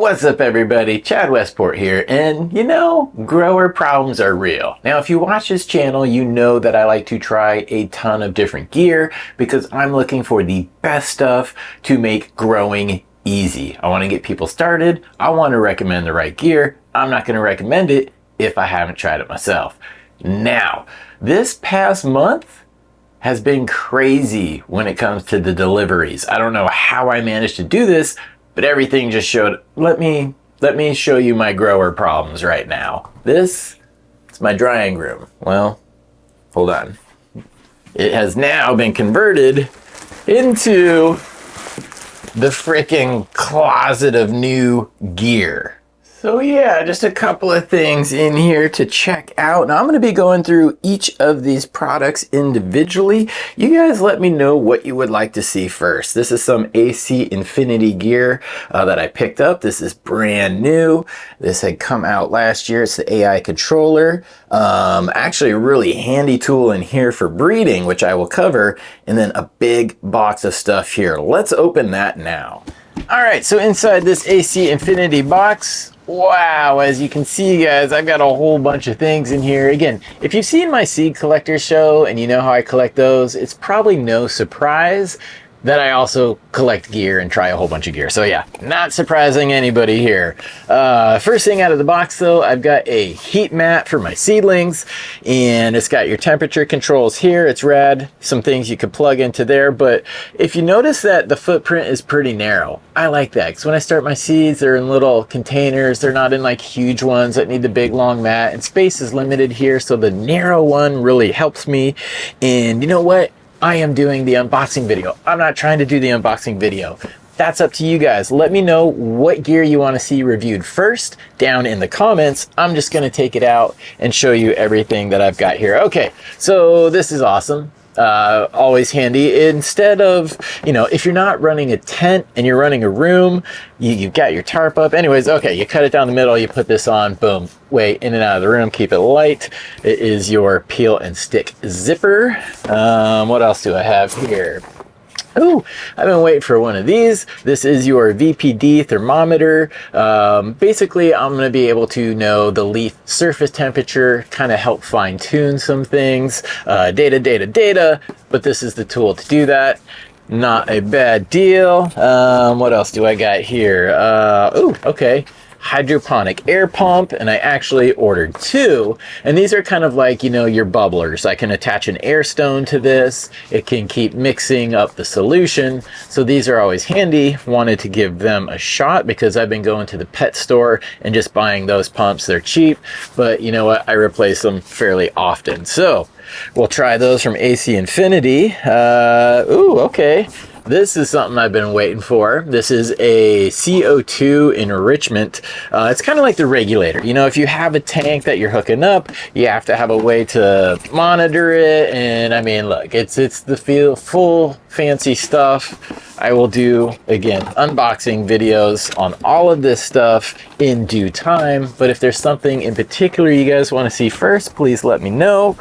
What's up everybody, Chad Westport here, and you know, grower problems are real. Now if you watch this channel, you know that I like to try a ton of different gear because I'm looking for the best stuff to make growing easy. I want to get people started, I want to recommend the right gear, I'm not going to recommend it if I haven't tried it myself. Now, this past month has been crazy when it comes to the deliveries. I don't know how I managed to do this, but everything just showed. Let me show you my grower problems right now. This is my drying room. Well, hold on. It has now been converted into the freaking closet of new gear. So yeah, just a couple of things in here to check out. Now I'm going to be going through each of these products individually. You guys let me know what you would like to see first. This is some AC Infinity gear that I picked up. This is brand new. This had come out last year. It's the AI controller. Actually a really handy tool in here for breeding, which I will cover. And then a big box of stuff here. Let's open that now. All right, so inside this AC Infinity box, wow, as you can see guys, I've got a whole bunch of things in here. Again, if you've seen my seed collector show and you know how I collect those, it's probably no surprise that I also collect gear and try a whole bunch of gear. So yeah, not surprising anybody here. First thing out of the box though, I've got a heat mat for my seedlings, and it's got your temperature controls here. It's rad. Some things you could plug into there, but if you notice that the footprint is pretty narrow, I like that because when I start my seeds, they're in little containers. They're not in like huge ones that need the big long mat, and space is limited here. So the narrow one really helps me. And you know what? I am doing the unboxing video. I'm not trying to do the unboxing video. That's up to you guys. Let me know what gear you want to see reviewed first down in the comments. I'm just going to take it out and show you everything that I've got here. Okay, so this is awesome. Always handy. Instead of, you know, if you're not running a tent and you're running a room, you've got your tarp up. Anyways, okay, you cut it down the middle, you put this on, boom, way in and out of the room, keep it light. It is your peel and stick zipper. What else do I have here? Oh, I've been waiting for one of these. This is your VPD thermometer. Basically, I'm going to be able to know the leaf surface temperature, kind of help fine tune some things. Data, but this is the tool to do that. Not a bad deal. What else do I got here? Oh, okay. Hydroponic air pump, and I actually ordered two, and these are kind of like, you know, your bubblers. I can attach an air stone to this. It can keep mixing up the solution, so these are always handy. Wanted to give them a shot because I've been going to the pet store and just buying those pumps. They're cheap, but you know what, I replace them fairly often, so we'll try those from AC Infinity. Ooh, okay. This is something I've been waiting for. This is a CO2 enrichment. It's kind of like the regulator. You know, if you have a tank that you're hooking up, you have to have a way to monitor it. And I mean, look, it's the full fancy stuff. I will do, again, unboxing videos on all of this stuff in due time. But if there's something in particular you guys want to see first, please let me know.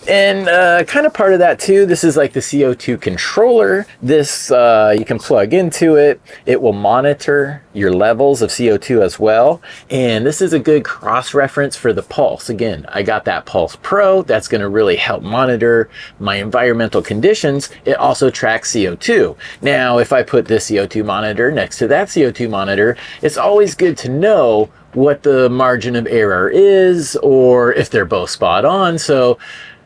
And kind of part of that too, this is like the CO2 controller. This, you can plug into it. It will monitor your levels of CO2 as well. And this is a good cross-reference for the Pulse. Again, I got that Pulse Pro. That's going to really help monitor my environmental conditions. It also tracks CO2. Now, if I put this CO2 monitor next to that CO2 monitor, it's always good to know what the margin of error is, or if they're both spot on. So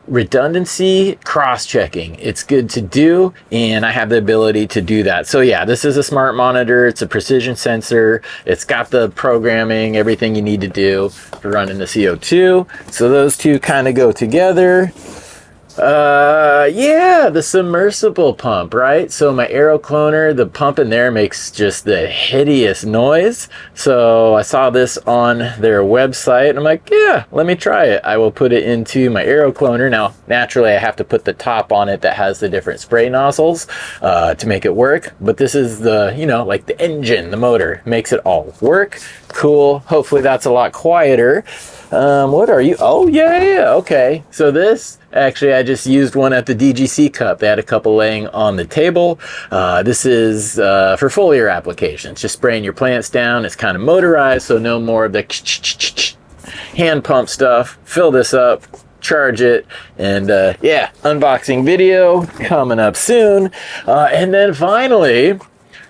redundancy, cross-checking, it's good to do, and I have the ability to do that. So yeah, this is a smart monitor. It's a precision sensor. It's got the programming, everything you need to do for running the CO2. So those two kind of go together. Yeah, the submersible pump, right? So my aero cloner, the pump in there makes just the hideous noise. So I saw this on their website and I'm like, yeah, let me try it. I will put it into my aero cloner. Now, naturally I have to put the top on it that has the different spray nozzles, to make it work. But this is the, you know, like the engine, the motor makes it all work. Cool. Hopefully that's a lot quieter. What are you? Oh, yeah, okay. So this, actually, I just used one at the DGC Cup. They had a couple laying on the table. This is for foliar applications. Just spraying your plants down. It's kind of motorized, so no more of the hand pump stuff. Fill this up, charge it, and yeah, unboxing video coming up soon. And then finally,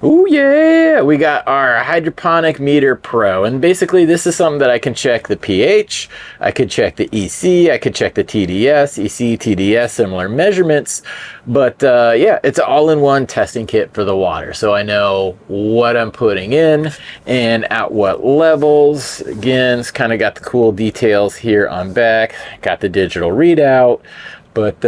oh yeah, we got our Hydroponic Meter Pro, and basically this is something that I can check the pH, I could check the EC, I could check the TDS, EC, TDS, similar measurements, but yeah, it's an all-in-one testing kit for the water, so I know what I'm putting in and at what levels. Again, it's kind of got the cool details here on back, got the digital readout, but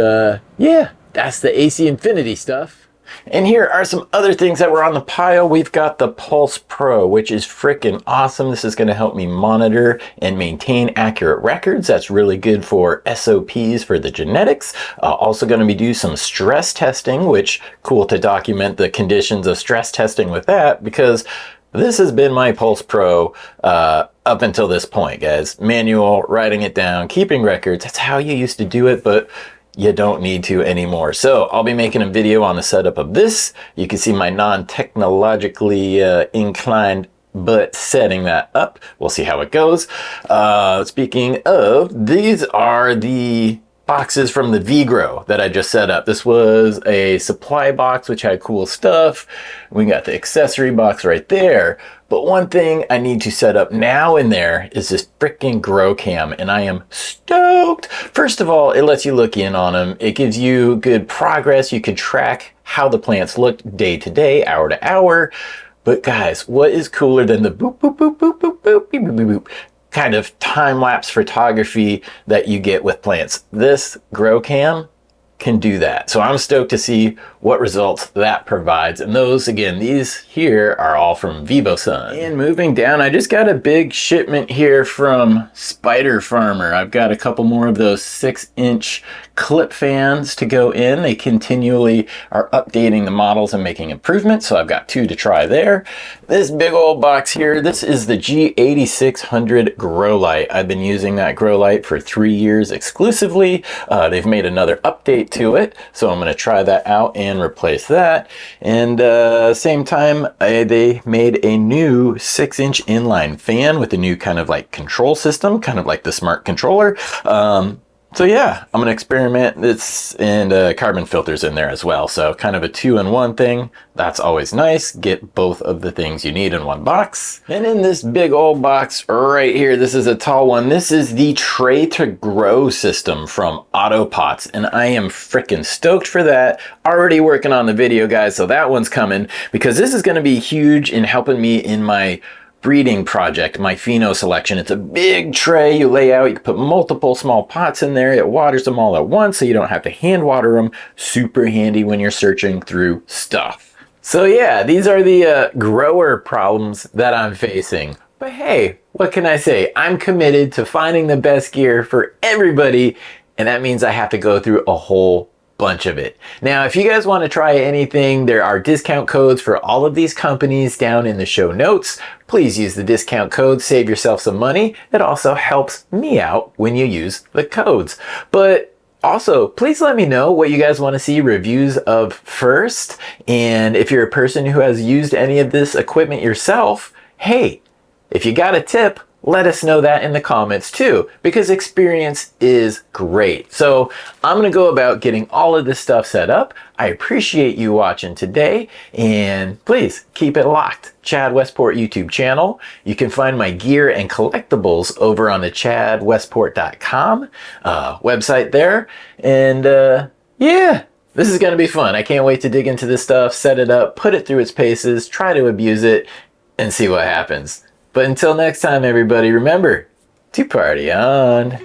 yeah, that's the AC Infinity stuff. And here are some other things that were on the pile. We've got the Pulse Pro, which is freaking awesome. This is going to help me monitor and maintain accurate records. That's really good for SOPs for the genetics. Also going to be do some stress testing, which cool to document the conditions of stress testing with that, because this has been my Pulse Pro up until this point, guys. Manual, writing it down, keeping records. That's how you used to do it, but you don't need to anymore. So I'll be making a video on the setup of this. You can see my non-technologically inclined but setting that up. We'll see how it goes. Speaking of, these are the boxes from the VGrow that I just set up. This was a supply box which had cool stuff. We got the accessory box right there. But one thing I need to set up now in there is this freaking grow cam, and I am stoked. First of all, it lets you look in on them. It gives you good progress. You can track how the plants look day to day, hour to hour. But guys, what is cooler than the boop, boop, boop, boop, boop, boop, beep, boop, boop, boop kind of time-lapse photography that you get with plants? This grow cam can do that. So I'm stoked to see what results that provides. And those, again, these here are all from Vivosun. And moving down, I just got a big shipment here from Spider Farmer. I've got a couple more of those 6-inch clip fans to go in. They continually are updating the models and making improvements, so I've got 2 to try there. This big old box here, this is the G8600 grow light. I've been using that grow light for 3 years exclusively. They've made another update to it, so I'm going to try that out and replace that. And same time, they made a new 6-inch inline fan with a new kind of like control system, kind of like the smart controller. So yeah, I'm gonna experiment this, and carbon filters in there as well. So kind of a 2-in-1 thing. That's always nice. Get both of the things you need in one box. And in this big old box right here, this is a tall one. This is the tray to grow system from AutoPots, and I am freaking stoked for that. Already working on the video, guys, so that one's coming, because this is gonna be huge in helping me in my breeding project, my pheno selection. It's a big tray you lay out. You can put multiple small pots in there. It waters them all at once, so you don't have to hand water them. Super handy when you're searching through stuff. So yeah, these are the grower problems that I'm facing. But hey, what can I say? I'm committed to finding the best gear for everybody, and that means I have to go through a whole bunch of it. Now, if you guys want to try anything, there are discount codes for all of these companies down in the show notes. Please use the discount code, save yourself some money. It also helps me out when you use the codes. But also, please let me know what you guys want to see reviews of first. And if you're a person who has used any of this equipment yourself, hey, if you got a tip, let us know that in the comments too, because experience is great. So I'm going to go about getting all of this stuff set up. I appreciate you watching today, and please keep it locked. Chad Westport YouTube channel. You can find my gear and collectibles over on the chadwestport.com website there. And yeah, this is going to be fun. I can't wait to dig into this stuff, set it up, put it through its paces, try to abuse it, and see what happens. But until next time, everybody, remember to party on.